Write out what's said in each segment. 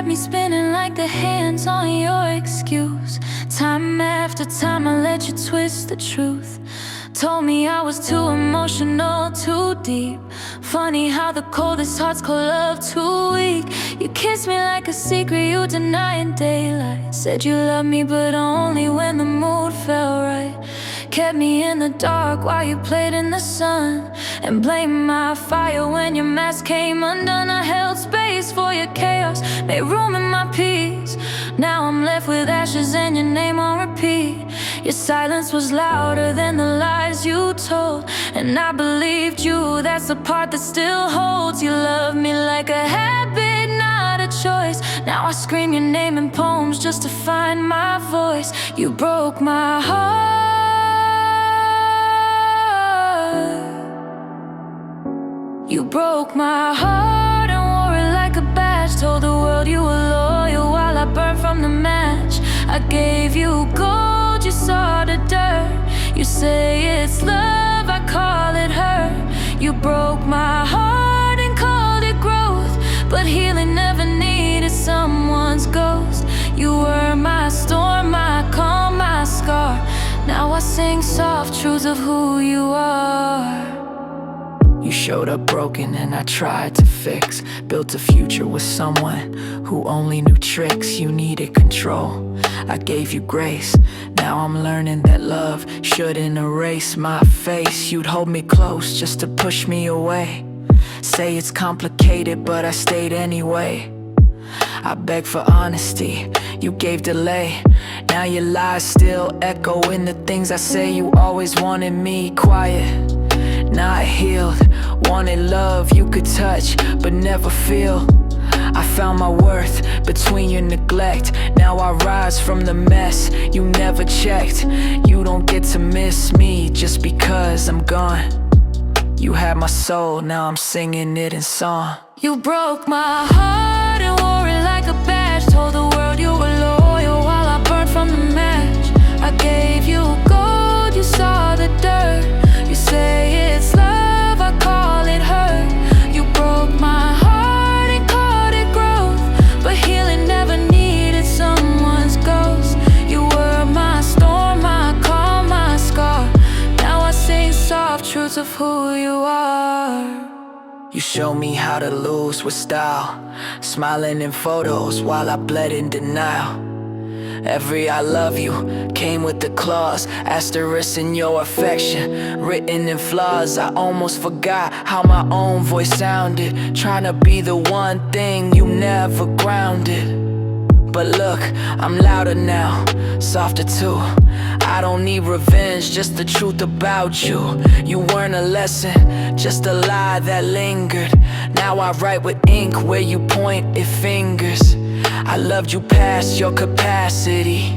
had me spinning like the hands on your excuse. Time after time I let you twist the truth. Told me I was too emotional, too deep. Funny how the coldest hearts call love too weak. You kissed me like a secret you deny in daylight. Said you loved me but only when the mood felt right. Kept me in the dark while you played in the sun, and blamed my fire when your mask came undone. I held space for your chaos, made room in my peace. Now I'm left with ashes and your name on repeat. Your silence was louder than the lies you told, and I believed you, that's the part that still holds. You love me like a habit, not a choice. Now I scream your name in poems just to find my voice. You broke my heart. You broke my heart and wore it like a badge. Told the world you were loyal while I burned from the match. I gave you gold, you saw the dirt. You say it's love, I call it hurt. You broke my heart and called it growth, but healing never needed someone's ghost. You were my storm, my calm, my scar. Now I sing soft truths of who you are. You showed up broken and I tried to fix. Built a future with someone who only knew tricks. You needed control, I gave you grace. Now I'm learning that love shouldn't erase my face. You'd hold me close just to push me away. Say it's complicated but I stayed anyway. I beg for honesty, you gave delay. Now your lies still echo in the things I say. You always wanted me quiet, not healed. Wanted love you could touch but never feel. I found my worth between your neglect. Now I rise from the mess you never checked. You don't get to miss me just because I'm gone. You had my soul, now I'm singing it in song. You broke my heart and wore it like a badge. Told the world you were loyal while I burned from the match. I gave you gold, you saw the dirt. You say it's love, I call it hurt. You broke my heart and called it growth, but healing never needed someone's ghost. You were my storm, my calm, my scar. Now I sing soft truths of who you are. You showed me how to lose with style, smiling in photos while I bled in denial. Every I love you came with the clause, asterisk in your affection, written in flaws. I almost forgot how my own voice sounded, trying to be the one thing you never grounded. But look, I'm louder now, softer too. I don't need revenge, just the truth about you. You weren't a lesson, just a lie that lingered. Now I write with ink where you pointed fingers. I loved you past your capacity.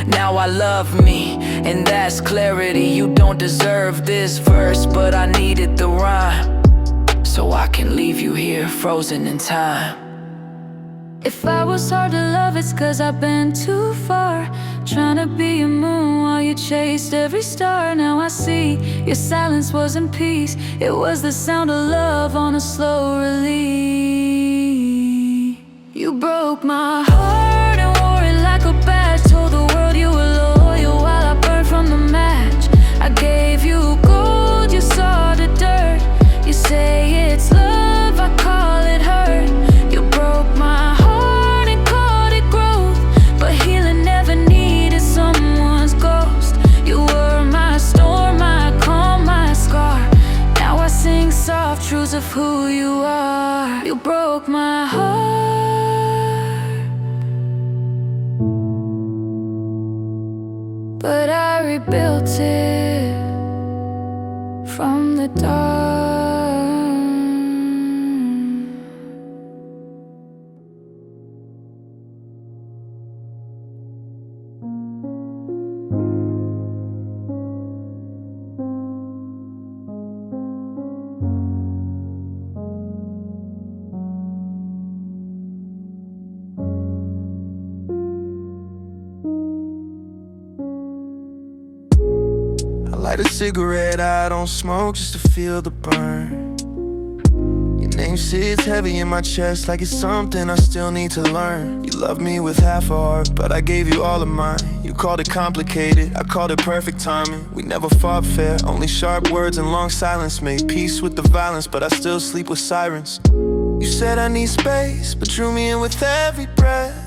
Now I love me, and that's clarity. You don't deserve this verse, but I needed the rhyme, so I can leave you here frozen in time. If I was hard to love, it's cause I've been too far, trying to be a moon while you chased every star. Now I see your silence wasn't peace, it was the sound of love on a slow release. You broke my heart and wore it like a badge. Told the world you were loyal while I burned from the match. I gave you gold, you saw the dirt. You say it's love, I call it hurt. You broke my heart and called it growth, but healing never needed someone's ghost. You were my storm, my calm, my scar. Now I sing soft truths of who you are. You broke my heart, but I rebuilt it from the dark. Light a cigarette, I don't smoke just to feel the burn. You're name sits heavy in my chest like it's something I still need to learn. You love me with half a heart, but I gave you all of mine. You called it complicated, I called it perfect timing. We never fought fair, only sharp words and long silence made peace with the violence, but I still sleep with sirens. You said I need space, but drew me in with every breath.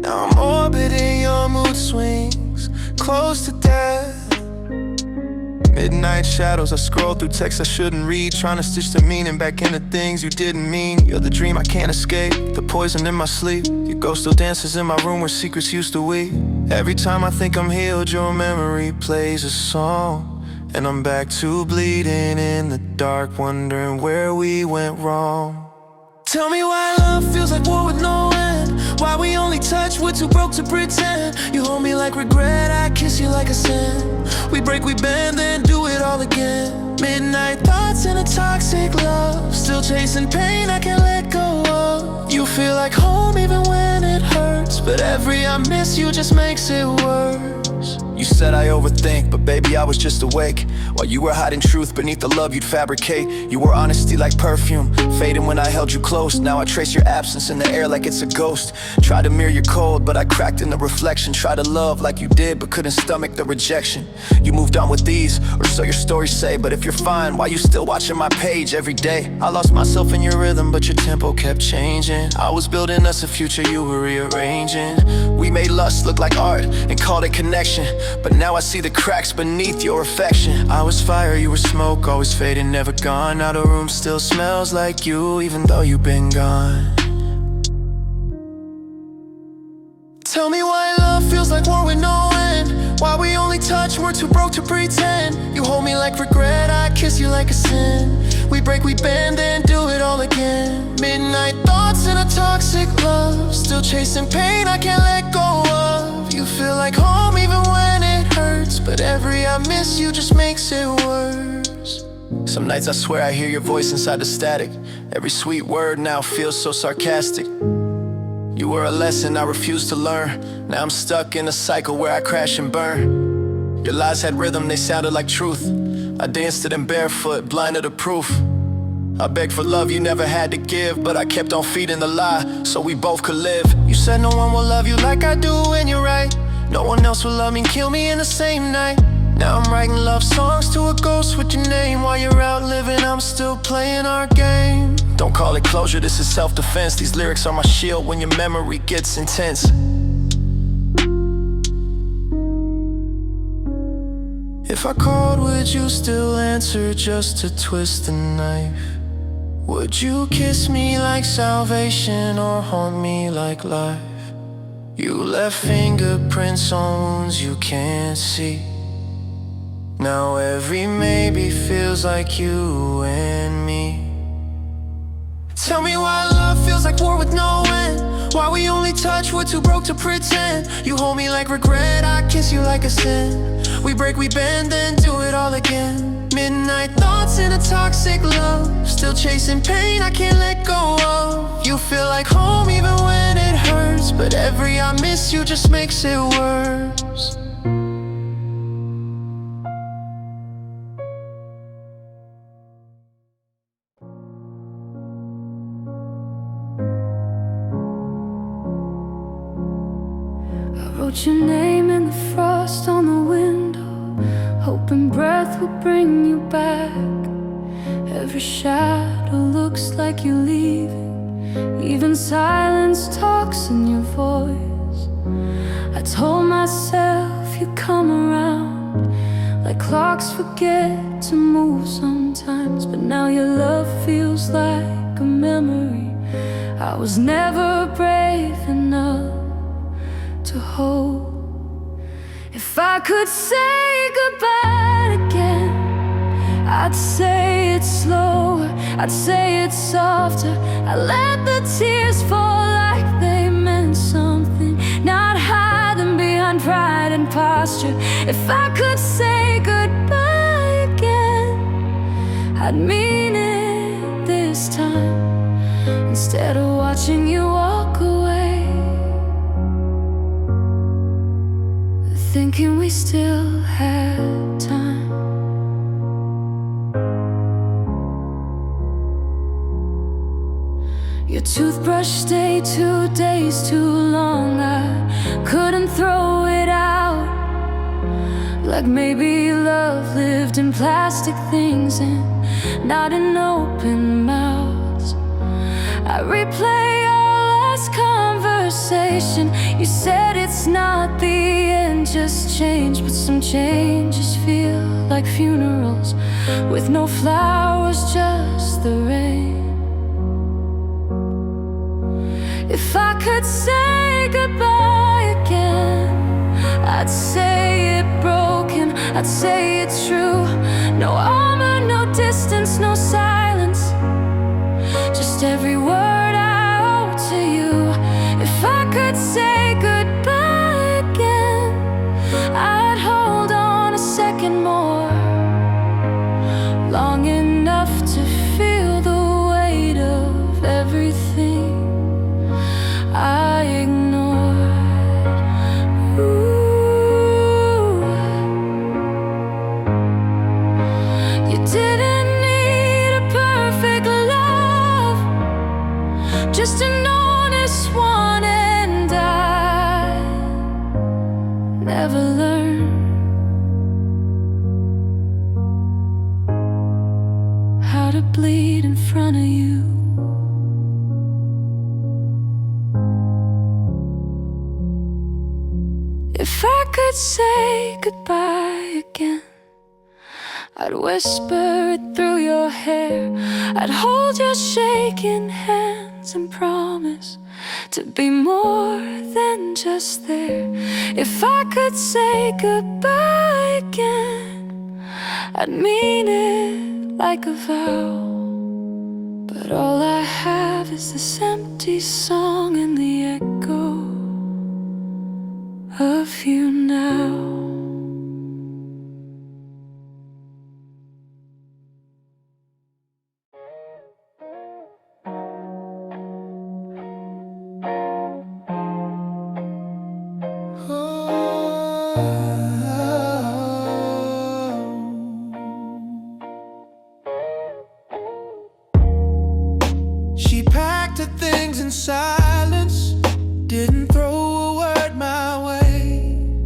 Now I'm orbiting your mood swings, close to death. Midnight shadows, I scroll through texts I shouldn't read, trying to stitch the meaning back into things you didn't mean. You're the dream I can't escape, the poison in my sleep. Your ghost still dances in my room where secrets used to weep. Every time I think I'm healed, your memory plays a song, and I'm back to bleeding in the dark, wondering where we went wrong. Tell me why love feels like war with no end, why we only touch, we're too broke to pretend. You hold me like regret, I kiss you like a sin. We break, we bend, then do it all again. Midnight thoughts in a toxic love, still chasing pain I can't let go of. You feel like home even when it hurts, but every I miss you just makes it worse. You said I overthink, but baby I was just awake, while you were hiding truth beneath the love you'd fabricate. You were honesty like perfume, fading when I held you close. Now I trace your absence in the air like it's a ghost. Try to mirror your cold, but I cracked in the reflection. Try to love like you did, but couldn't stomach the rejection. You moved on with ease, or so your stories say, but if you're fine, why you still watching my page every day? I lost myself in your rhythm, but your tempo kept changing. I was building us a future you were rearranging. We made lust look like art and called it connection, but now I see the cracks beneath your affection. I was fire, you were smoke, always fading, never gone. Now the room still smells like you, even though you've been gone. Tell me why love feels like war with no end, why we only touch, we're too broke to pretend. You hold me like regret, I kiss you like a sin. We break, we bend, then do it all again. Midnight thoughts in a toxic love, still chasing pain I can't let go of. You feel like home even when it hurts, but every I miss you just makes it worse. Some nights I swear I hear your voice inside the static. Every sweet word now feels so sarcastic. You were a lesson I refused to learn. Now I'm stuck in a cycle where I crash and burn. Your lies had rhythm, they sounded like truth. I danced to them barefoot, blind to the proof. I begged for love you never had to give, but I kept on feeding the lie so we both could live. You said no one will love you like I do, and you're right. No one else will love me and kill me in the same night. Now I'm writing love songs to a ghost with your name. While you're out living, I'm still playing our game. Don't call it closure, this is self-defense. These lyrics are my shield when your memory gets intense. If I called, would you still answer just to twist the knife? Would you kiss me like salvation or haunt me like life? You left fingerprints on wounds you can't see. Now every maybe feels like you and me. Tell me why love feels like war with no end, why we only touch, we're too broke to pretend. You hold me like regret, I kiss you like a sin. We break, we bend, then do it all again. Midnight thoughts in a toxic love, still chasing pain I can't let go of. You feel like home even when it hurts, but every I miss you just makes it worse. Wrote your name in the frost on the window, hoping breath will bring you back. Every shadow looks like you're leaving, even silence talks in your voice. I told myself you'd come around, like clocks forget to move sometimes. But now your love feels like a memory I was never brave enough to hold. If I could say goodbye again, I'd say it slower, I'd say it softer. I let the tears fall like they meant something, not hide them behind pride and posture. If I could say goodbye again, I'd mean it this time, instead of watching you walk away, thinking we still had time. toothbrush stayed 2 days too long. I couldn't throw it out. Like maybe love lived in plastic things and not in open mouths. I replay our last conversation. You said it's not the end, just change. But some changes feel like funerals with no flowers, just the rain. If I could say goodbye again, I'd say it broken, I'd say it's true. No armor, no distance, no silence, just every word I owe to you. If I could say goodbye again, I'd hold on a second more, long enough to feel the weight of everything I ignored. Ooh. You didn't need a perfect love, just an honest one, and I never learned how to bleed in front of you. If I could say goodbye again, I'd whisper it through your hair. I'd hold your shaking hands and promise to be more than just there. If I could say goodbye again, I'd mean it like a vow. But all I have is this empty song and the echo of you now. She packed her things in silence, didn't throw a word my way.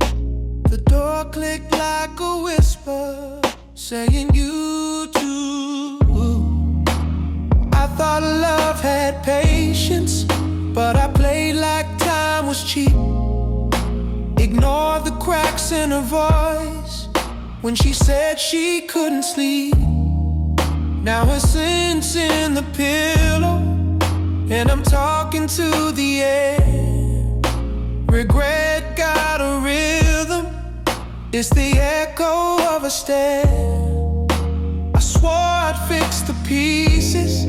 The door clicked like a whisper, saying you too. I thought love had patience, but I played like time was cheap. Ignored the cracks in her voice when she said she couldn't sleep. Now her scent's in the pillow, and I'm talking to the air. Regret got a rhythm, it's the echo of a stare. I swore I'd fix the pieces,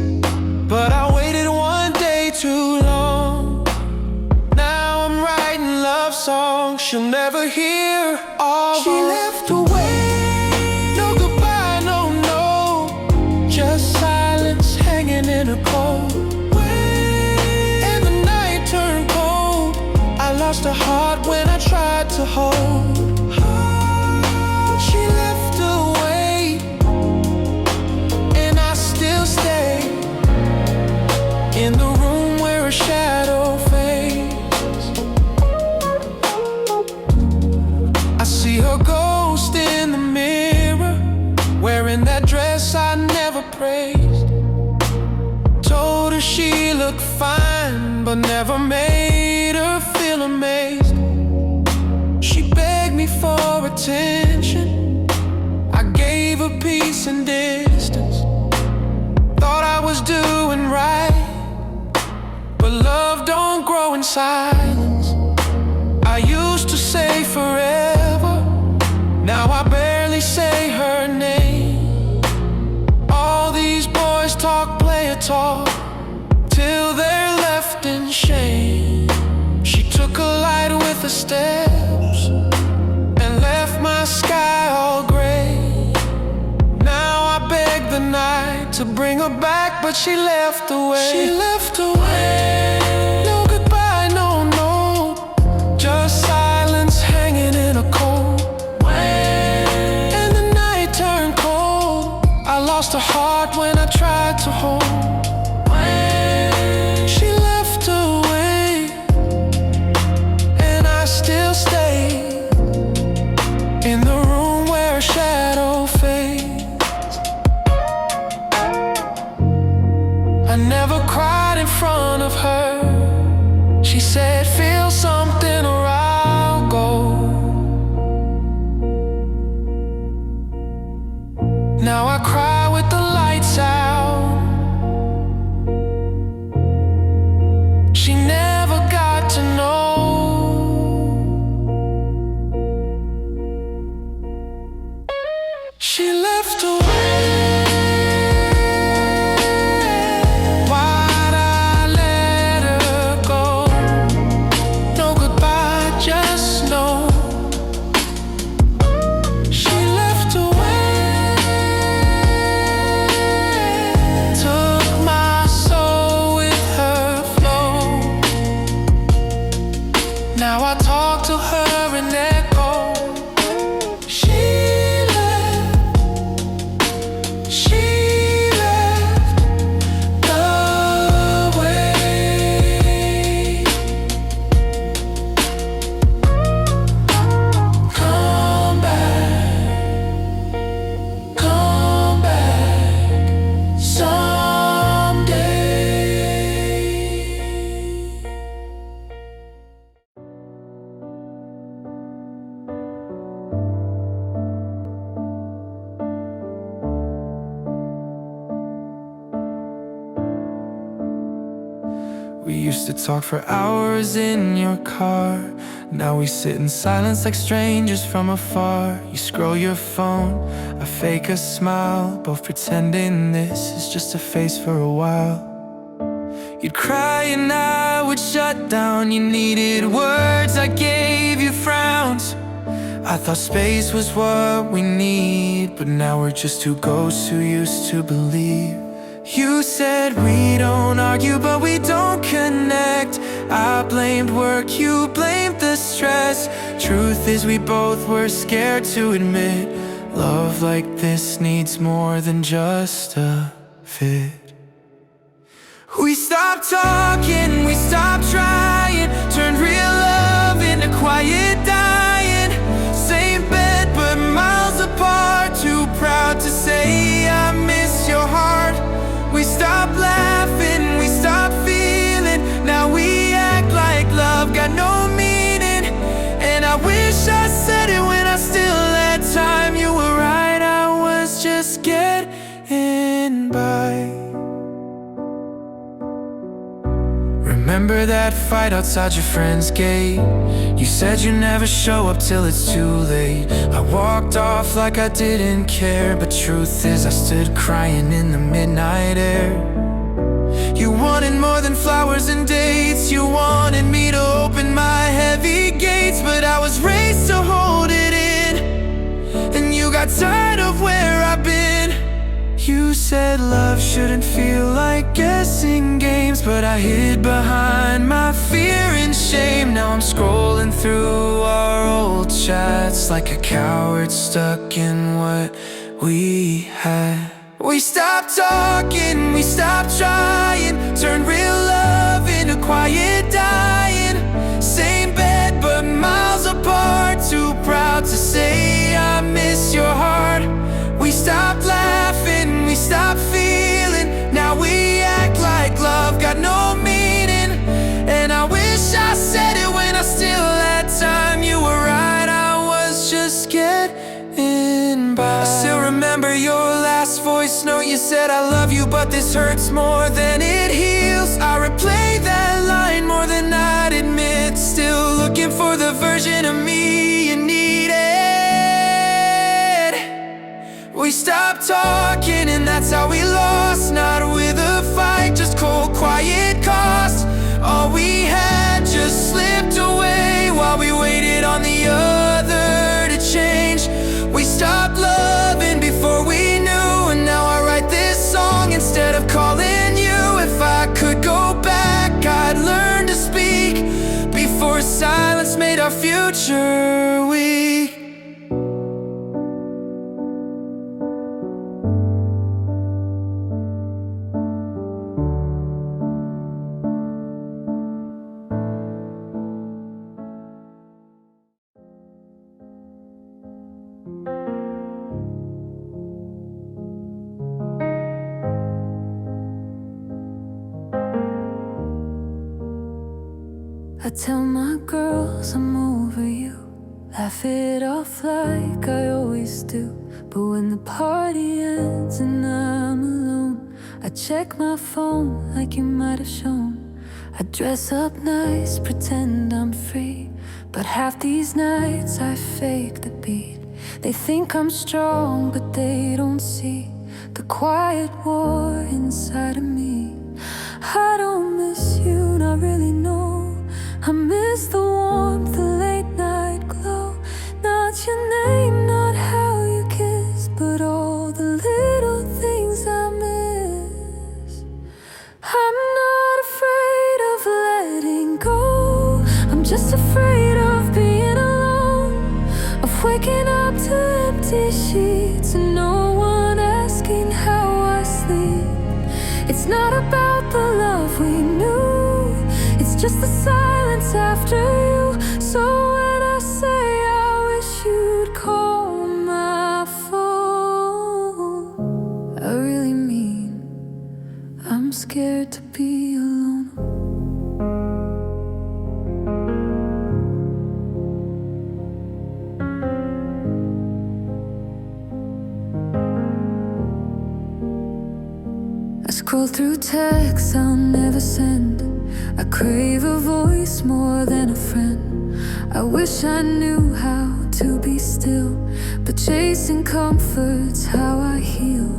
but I waited one day too long. Now I'm writing love songs she'll never hear all. She left away, no goodbye, no, no, just silence hanging in a cold. And the night turned cold, I lost her heart when I tried to hold. She left away, and I still stay in the room where her shadow fades. I see her ghost in the mirror, wearing that dress I never praised. Told her she looked fine, but never made her feel amazed. She begged me for attention, I gave her peace and distance. Thought I was doing right, but love don't grow in silence. I used to say forever, now I barely say her name. All these boys talk, play a talk, till they're left in shame. She took a light with her steps and left my sky all gray. Now I beg the night to bring her back, but she left away. She left away, no goodbye, no, no, just silence hanging in a cold. And the night turned cold, I lost her heart when I tried to hold. She Now I talk to her and echo. She left the way. Come back someday. We used to talk for hours in your car. Now we sit in silence like strangers from afar. You scroll your phone, I fake a smile, both pretending this is just a phase for a while. You'd cry and I would shut down. You needed words, I gave you frowns. I thought space was what we need, but now we're just two ghosts who used to believe. You said we don't argue, but we don't connect. I blamed work, you blamed the stress. Truth is we both were scared to admit love like this needs more than just a fit. We stopped talking, we stopped trying, turned real love into quiet dying. Same bed but miles apart, too proud to say I miss your heart. We stopped laughing, we stopped feeling. Now we act like love got no meaning. And I wish I said it when I still had time. You were right, I was just getting by. Remember that fight outside your friend's gate? You said you never show up till it's too late. I walked off like I didn't care, but truth is I stood crying in the midnight air. You wanted more than flowers and dates. You wanted me to open my heavy gates, but I was raised to hold it in. And you got tired of where I've been. You said love shouldn't feel like guessing games, but I hid behind my fear and shame. Now I'm scrolling through our old chats like a coward stuck in what we had. We stopped talking, we stopped trying, turned real love into quiet dying. Same bed but miles apart, too proud to say I miss your heart. We stopped laughing, we stopped feeling. Now we act like love got no meaning. And I wish I said it when I still had time. You were right, I was just getting by. I still remember your last voice note. You said I love you, but this hurts more than it heals. I replay that line more than I'd admit. Still looking for the version of me you needed. We stopped talking and that's how we lost. Not with a fight, just cold, quiet cost. All we had just slipped away while we waited on the other to change. We stopped loving before we knew, and now I write this song instead of calling you. If I could go back, I'd learn to speak before silence made our future weak. I tell my girls I'm over you, laugh it off like I always do. But when the party ends and I'm alone, I check my phone like you might have shown. I dress up nice, pretend I'm free, but half these nights I fake the beat. They think I'm strong, but they don't see the quiet war inside of me. I don't miss you, not really, no. I miss the warmth, the late night glow. Not your name, not how you kiss, but all the little things I miss. I'm not afraid of letting go, I'm just afraid empty sheets and no one asking how I sleep. It's not about the love we knew, it's just the silence after you. So when I say I wish you'd call my phone, I really mean I'm scared to be alone. I scroll through texts I'll never send. I crave a voice more than a friend. I wish I knew how to be still, but chasing comfort's how I heal.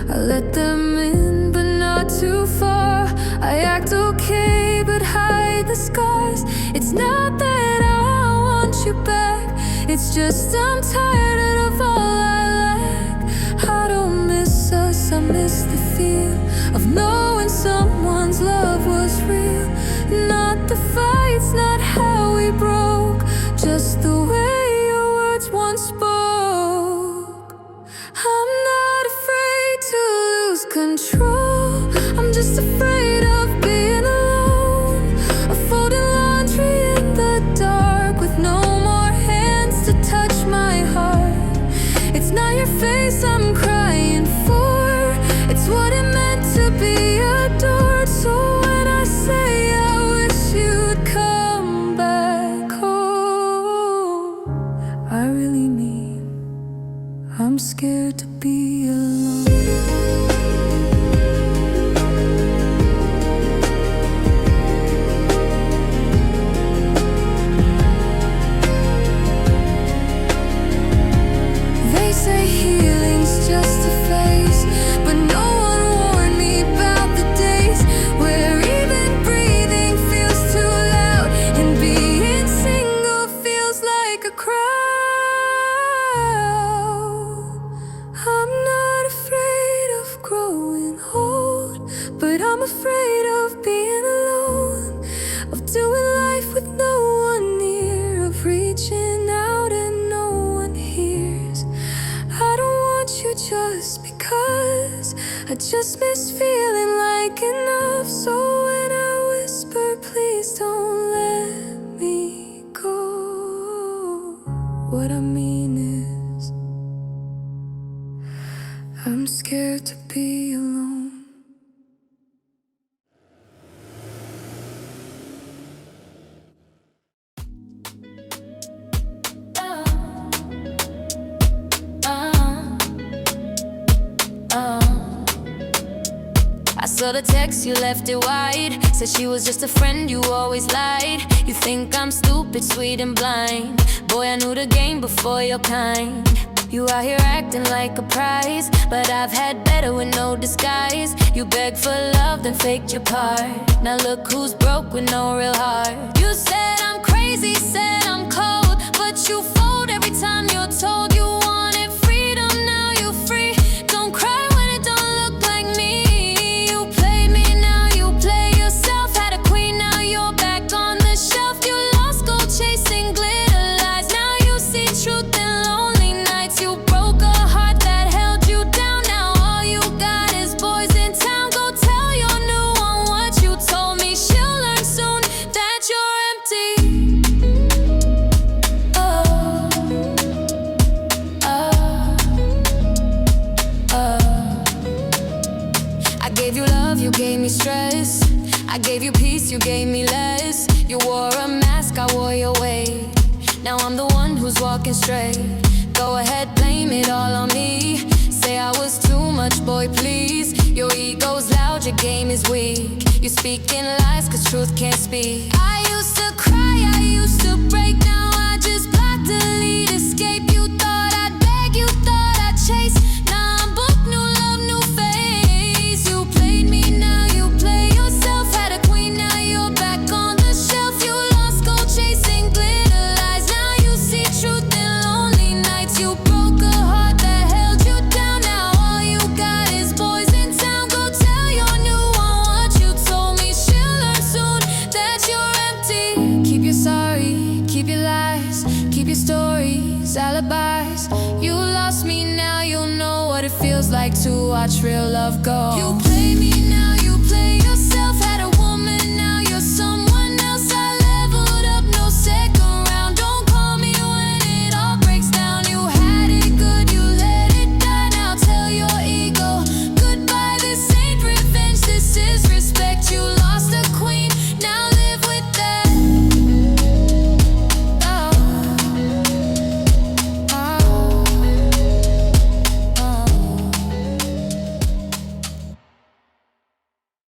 I let them in, but not too far. I act okay, but hide the scars. It's not that I want you back, it's just I'm tired of all I lack. I don't miss us, I miss the feel of knowing someone's love was real. Not the fights, not how we broke, just the way your words once spoke. I'm not afraid to lose control, I'm just afraid of being alone. A folding laundry in the dark with no more hands to touch my heart. It's not your face I'm crying for, it's what it meant to be adored. So when I say I wish you'd come back home, I really mean I'm scared to be alone. They say healing's just a phase, but no one warned me about the days where even breathing feels too loud and being single feels like a crowd. I'm not afraid of growing old, but I'm afraid of being alone, of doing life with no one near, of reaching out and no one hears. I don't want you just because I just miss feeling like enough. So when I whisper, please don't let me go, what I mean is I'm scared to be alone. I saw the text, you left it wide. Said she was just a friend, you always lied. You think I'm stupid, sweet and blind. Boy, I knew the game before your kind. You out here acting like a prize, but I've had better with no disguise. You begged for love, then faked your part. Now look who's broke with no real heart. You said I'm crazy, said I'm cold, but you fold every time you're told you wanted freedom. Now you're free, don't cry when it don't look like me. You played me, now you play yourself. Had a queen, now you're back on the shelf. You lost gold chasing glitter lies, now you see truth in lonely nights. You broke a heart that held you down, now all you got is boys in town. Go tell your new one what you told me, she'll learn soon that you're empty. I gave you love, you gave me stress. I gave you peace, you gave me less. You wore a mask, I wore your weight. Now I'm the one who's walking straight. Go ahead, blame it all on me. Say I was too much, boy, please. Your ego's loud, your game is weak. You speak in lies, cause truth can't speak. I used to cry, I used to break. Now I just block, delete, escape. You thought I'd beg, you thought I'd chase. Now I'm booked, new love, new face. You played me, now you play yourself. Had a queen, now you're back on the shelf. You lost gold chasing glitter lies, now you see truth in lonely nights. You broke a heart that held you down, now all you got is boys in town. Go tell your new one what you told me, she'll learn soon that you're empty. Keep your sorry, keep your lies, keep your stories, alibis. You lost me, like to watch real love go. You play me now, you